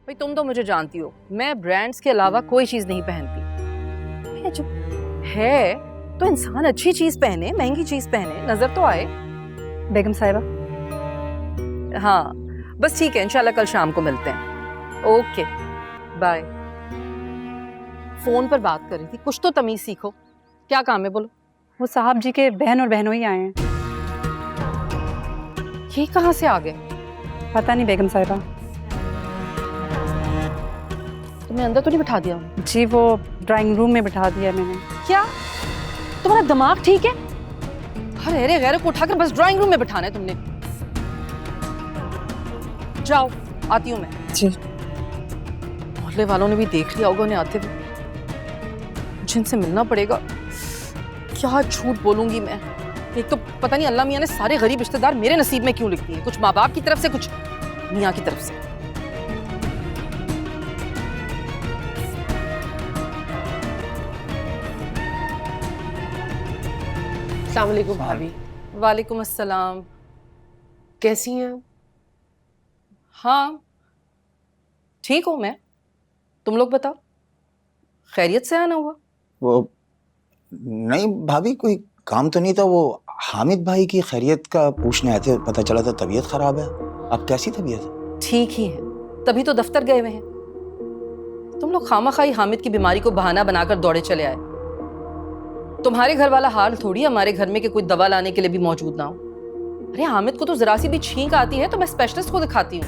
भाई तुम तो मुझे जानती हो, मैं ब्रांड्स के अलावा कोई चीज नहीं पहनती। ये जो है तो इंसान अच्छी चीज पहने, महंगी चीज पहने, नजर तो आए। बेगम साहिबा, हाँ बस ठीक है, इंशाल्लाह कल शाम को मिलते हैं। Okay bye. फोन पर बात कर रही थी, कुछ तो तमीज सीखो। क्या काम है बोलो? वो साहब जी के बहन और बहनोई आए हैं। ये कहाँ से आ गए? पता नहीं बेगम साहिबा। तुमने अंदर तो नहीं बिठा दिया? जी वो ड्राइंग रूम में बिठा दिया मैंने। क्या तुम्हारा दिमाग ठीक है? हर अरे गैर को उठाकर बस ड्राइंग रूम में बिठाना है तुमने। जाओ, आती हूँ मैं। जी। मोहल्ले वालों ने भी देख लिया होगा उन्हें आते हुए। जिनसे मिलना पड़ेगा। क्या झूठ बोलूंगी मैं। एक तो पता नहीं अल्लाह मियां ने सारे गरीब रिश्तेदार मेरे नसीब में क्यों लिख दिए, कुछ माँ बाप की तरफ से, कुछ मियां की तरफ से। अस्सलाम वालेकुम भाभी। वालेकुम अस्सलाम। कैसी हैं आप? हाँ ठीक हूँ मैं, तुम लोग बताओ, खैरियत से आना हुआ? वो नहीं भाभी, कोई काम तो नहीं था। वो हामिद भाई की खैरियत का पूछने आए थे, पता चला था तबीयत खराब है। अब कैसी तबीयत है? ठीक ही है, तभी तो दफ्तर गए हुए हैं। तुम लोग खामाखाई हामिद की बीमारी को बहाना बनाकर दौड़े चले आए। तुम्हारे घर वाला हाल थोड़ी हमारे घर में कि कोई दवा लाने के लिए भी मौजूद ना हो। अरे हामिद को तो जरा सी भी छींक आती है तो मैं स्पेशलिस्ट को दिखाती हूँ,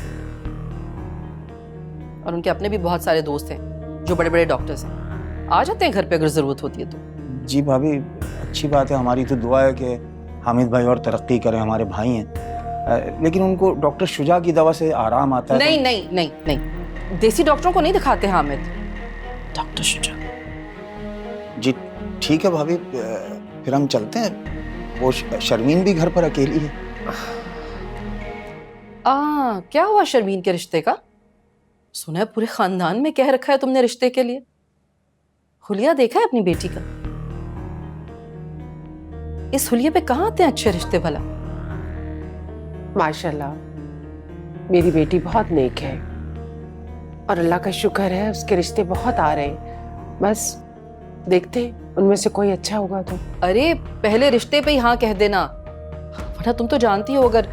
और उनके अपने भी बहुत सारे दोस्त हैं जो बड़े बड़े डॉक्टर्स हैं, आ जाते हैं घर पे अगर जरूरत होती है तो। जी भाभी, अच्छी बात है। हमारी तो दुआ है कि हामिद भाई और तरक्की करें, हमारे भाई हैं। लेकिन उनको डॉक्टर शुजा की दवा से आराम आता है। नहीं नहीं नहीं नहीं, देसी डॉक्टरों को नहीं दिखाते हामिद, डॉक्टर शुजा। जी ठीक है भाभी, फिर हम चलते हैं। वो शर्मीन भी घर पर अकेली है। क्या हुआ शर्मीन के रिश्ते का? सुना है पूरे खानदान में कह रखा है तुमने रिश्ते के लिए। हुलिया देखा है अपनी बेटी का? इस हुलिये पे कहाँ आते हैं अच्छे रिश्ते भला? माशाल्लाह मेरी बेटी बहुत नेक है और अल्लाह का शुक्र है उसके रिश्ते बहुत आ रहे हैं। बस देखते हैं उनमें से कोई अच्छा होगा तो। अरे पहले रिश्ते पे ही हाँ कह देना, वरना तुम तो जानती हो अगर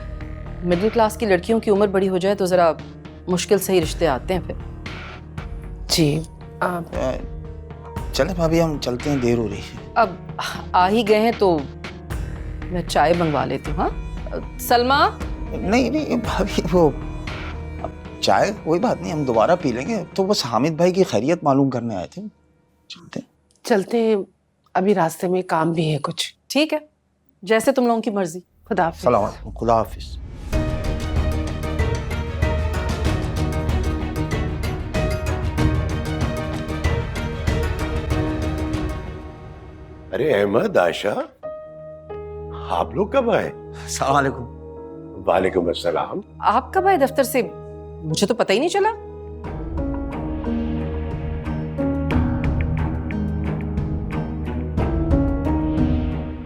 मिडिल क्लास की लड़कियों की उम्र बड़ी हो जाए तो जरा मुश्किल से ही रिश्ते आते हैं फिर। जी चले भाभी, हम चलते हैं, देर हो रही है। अब आ ही गए हैं तो मैं चाय मंगवा लेती हूँ। हाँ सलमा। नहीं नहीं भाभी, वो चाय कोई बात नहीं, हम दोबारा पी लेंगे। तो बस हामिद भाई की खैरियत मालूम करने आए थे। चलते हैं, अभी रास्ते में काम भी है कुछ। ठीक है, जैसे तुम लोगों की मर्जी। खुदा हाफिज। सलाम अलैकुम। खुदा हाफिज। अरे अहमद, आयशा, आप लोग कब आए? सलाम अलैकुम। वालेकुम अस्सलाम। आप कब आए दफ्तर से? मुझे तो पता ही नहीं चला।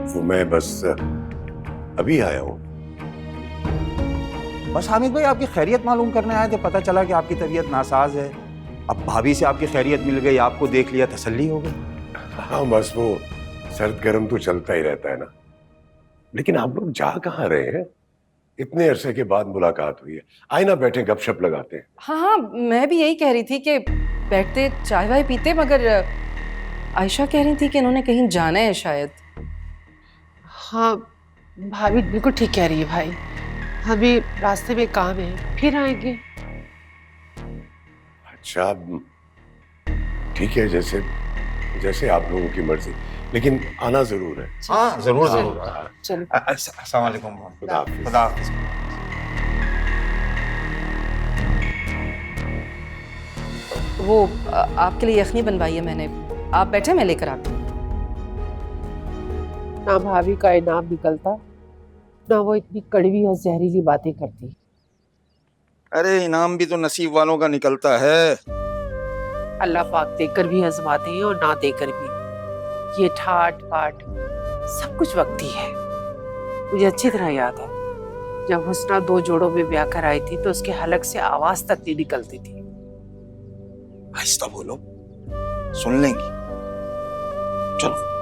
वो मैं बस अभी आया हूँ। बस हामिद भाई आपकी खैरियत मालूम करने आए थे। पता चला कि आपकी तबीयत नासाज है। अब भाभी से आपकी खैरियत मिल गई, आपको देख लिया, तसल्ली हो गई। हाँ बस वो सर्द गर्म तो चलता ही रहता है ना। लेकिन आप लोग जा कहाँ रहे हैं? इतने अरसे के बाद मुलाकात हुई है, आए ना बैठे गपशप लगाते हैं। हाँ हाँ, मैं भी यही कह रही थी कि बैठते चाय वाय पीते, मगर आयशा कह रही थी कि इन्होंने कहीं जाना है शायद। हाँ भाभी बिल्कुल ठीक कह रही है भाई, अभी रास्ते में काम है, फिर आएंगे। अच्छा ठीक है, जैसे जैसे आप लोगों की मर्जी, लेकिन आना जरूर है। हाँ जरूर जरूर। चलो। अस्सलाम वालेकुम। खुदा हाफिज। खुदा हाफिज। वो आपके लिए यखनी बनवाई है मैंने, आप बैठे, मैं लेकर आती हूँ। ना भाभी का इनाम निकलता, ना वो इतनी कड़वी और जहरीली बातें करती। अरे इनाम भी तो नसीब वालों का निकलता है। अल्लाह पाक देकर भी आजमाते हैं और ना देकर भी। ये ठाट बाट सब कुछ वक्ती है। मुझे अच्छी तरह याद है जब हुस्ना 2 जोड़ों में ब्याह कर आई थी तो उसके हलक से आवाज तक नहीं निकलती थी। आहिस्ता बोलो, सुन लेंगी। चलो।